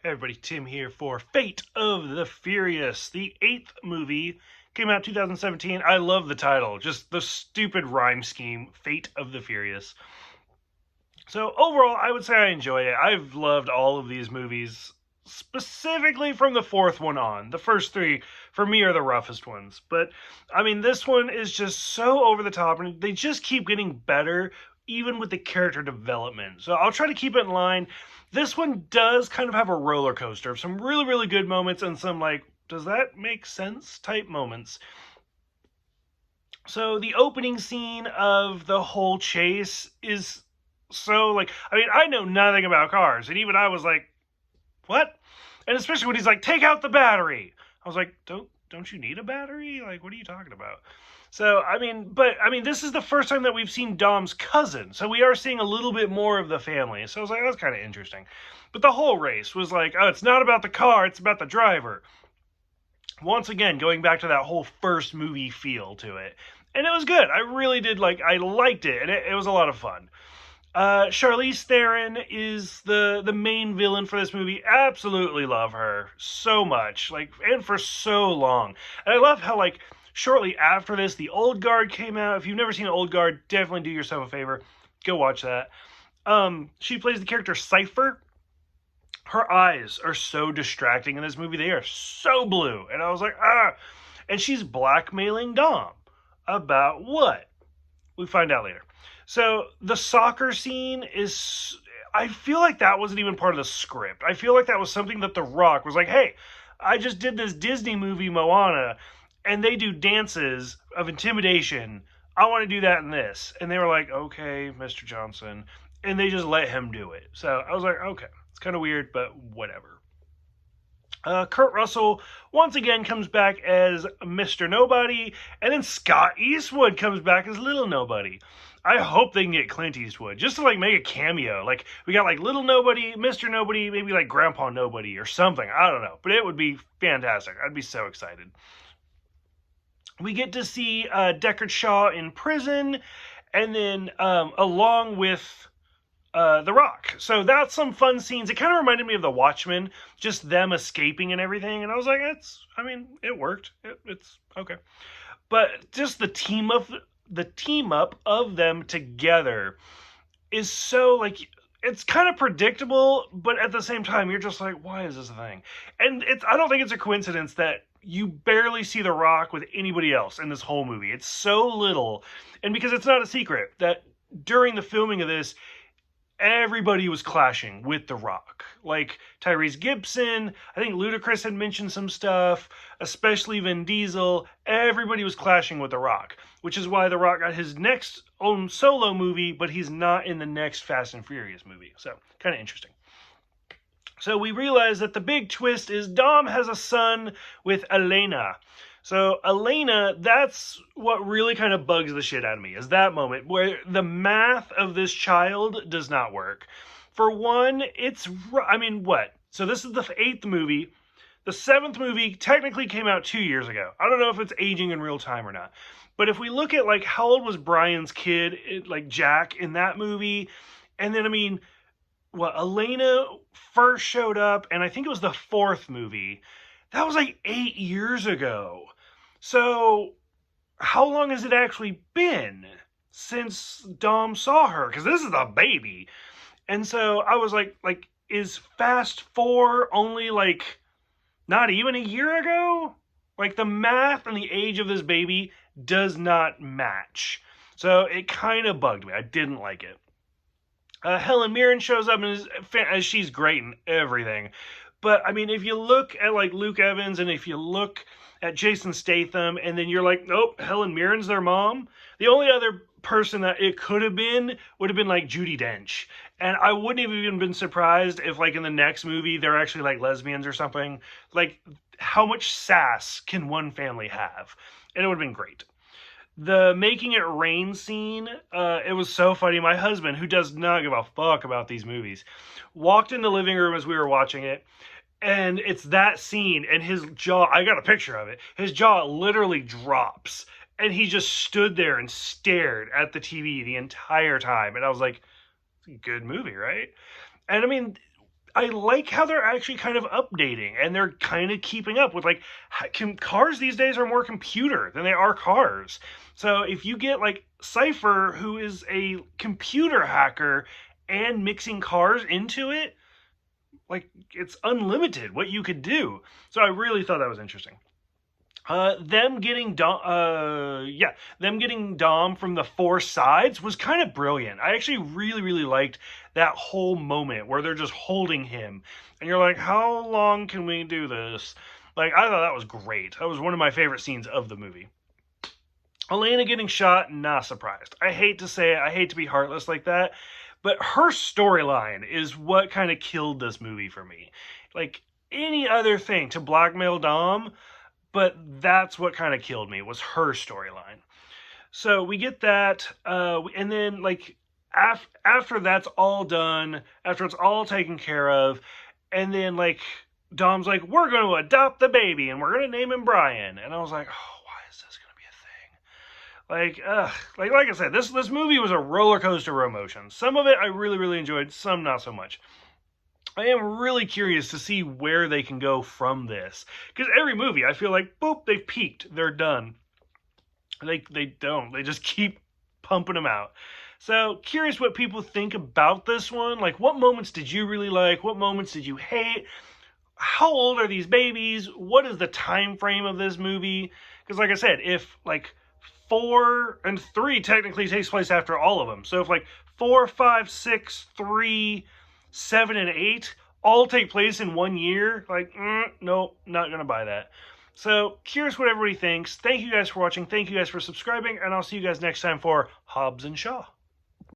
Hey everybody, Tim here for Fate of the Furious. The 8th movie came out 2017. I love the title, just the stupid rhyme scheme, Fate of the Furious. So overall, I would say I enjoy it. I've loved all of these movies, specifically from the fourth one on. The first three, for me, are the roughest ones. But, I mean, this one is just so over the top, and they just keep getting better, even with the character development. So I'll try to keep it in line. This one does kind of have a roller coaster of some really, really good moments and some, like, does that make sense type moments. So the opening scene of the whole chase is so, like, I mean, I know nothing about cars, and even I was like, what? And especially when he's like, take out the battery. I was like, don't you need a battery? Like, what are you talking about? So, I mean, this is the first time that we've seen Dom's cousin. So we are seeing a little bit more of the family. So I was like, that's kind of interesting. But the whole race was like, oh, it's not about the car, it's about the driver. Once again, going back to that whole first movie feel to it. And it was good. I really did I liked it, and it was a lot of fun. Charlize Theron is the main villain for this movie. Absolutely love her so much, and for so long. And I love how shortly after this, The Old Guard came out. If you've never seen Old Guard, definitely do yourself a favor, go watch that. She plays the character Cypher. Her eyes are so distracting in this movie. They are so blue, and I was like, ah. And she's blackmailing Dom about what? We find out later. So the soccer scene is, I feel like that wasn't even part of the script. I feel like that was something that The Rock was like, hey, I just did this Disney movie, Moana, and they do dances of intimidation. I want to do that in this. And they were like, okay, Mr. Johnson. And they just let him do it. So I was like, okay, it's kind of weird, but whatever. Kurt Russell once again comes back as Mr. Nobody, and then Scott Eastwood comes back as Little Nobody. I hope they can get Clint Eastwood just to make a cameo. We got Little Nobody, Mr. Nobody, maybe Grandpa Nobody or something. I don't know, but it would be fantastic. I'd be so excited. We get to see Deckard Shaw in prison, and then along with The Rock. So that's some fun scenes. It kind of reminded me of The Watchmen, just them escaping and everything. And I was like, it worked. It's okay. But just the team up of them together is so it's kind of predictable, but at the same time, you're just like, why is this a thing? And I don't think it's a coincidence that you barely see The Rock with anybody else in this whole movie. It's so little. And because it's not a secret that during the filming of this, everybody was clashing with The Rock. Tyrese Gibson, I think Ludacris had mentioned some stuff, especially Vin Diesel. Everybody was clashing with The Rock, which is why The Rock got his next own solo movie, but he's not in the next Fast and Furious movie. So, kind of interesting. So we realize that the big twist is Dom has a son with Elena. So Elena, that's what really kind of bugs the shit out of me, is that moment where the math of this child does not work. For one, what? So this is the 8th movie. The 7th movie technically came out 2 years ago. I don't know if it's aging in real time or not. But if we look at how old was Brian's kid, Jack in that movie, and then Elena first showed up, and I think it was the 4th movie. That was 8 years ago. So, how long has it actually been since Dom saw her? Because this is a baby. And so I was like, is Fast 4 only not even a year ago? The math and the age of this baby does not match. So it kind of bugged me. I didn't like it. Helen Mirren shows up and she's great in everything. But, if you look at, Luke Evans, and if you look at Jason Statham, and then you're like, nope, Helen Mirren's their mom. The only other person that it could have been would have been, Judi Dench. And I wouldn't have even been surprised if, in the next movie, they're actually, lesbians or something. How much sass can one family have? And it would have been great. The making it rain scene, it was so funny. My husband, who does not give a fuck about these movies, walked in the living room as we were watching it, and it's that scene, and his jaw, I got a picture of it, his jaw literally drops, and he just stood there and stared at the TV the entire time, and I was like, it's a good movie, right? And I like how they're actually kind of updating and they're kind of keeping up with like cars these days are more computer than they are cars. So if you get like Cypher, who is a computer hacker, and mixing cars into it, like it's unlimited what you could do. So I really thought that was interesting. Them getting Dom from the four sides was kind of brilliant. I actually really, really liked that whole moment where they're just holding him, and you're like, how long can we do this? Like, I thought that was great. That was one of my favorite scenes of the movie. Elena getting shot, not surprised. I hate to say it, I hate to be heartless like that, but her storyline is what kind of killed this movie for me. Like, any other thing to blackmail Dom, but that's what kind of killed me, was her storyline. So we get that, and then like after that's all done, after it's all taken care of, and then like Dom's like, we're going to adopt the baby and we're going to name him Brian, and I was like, oh, why is this going to be a thing? Like I said, this movie was a roller coaster of emotions. Some of it I really, really enjoyed, some not so much. I am really curious to see where they can go from this. Because every movie, I feel like, boop, they've peaked. They're done. They don't. They just keep pumping them out. So, curious what people think about this one. Like, what moments did you really like? What moments did you hate? How old are these babies? What is the time frame of this movie? Because, like I said, if, like, 4 and 3 technically takes place after all of them. So, if, like, 4, 5, 6, 3... 7 and 8 all take place in 1 year. Like, nope, not gonna buy that. So, curious what everybody thinks. Thank you guys for watching. Thank you guys for subscribing, and I'll see you guys next time for Hobbs and Shaw.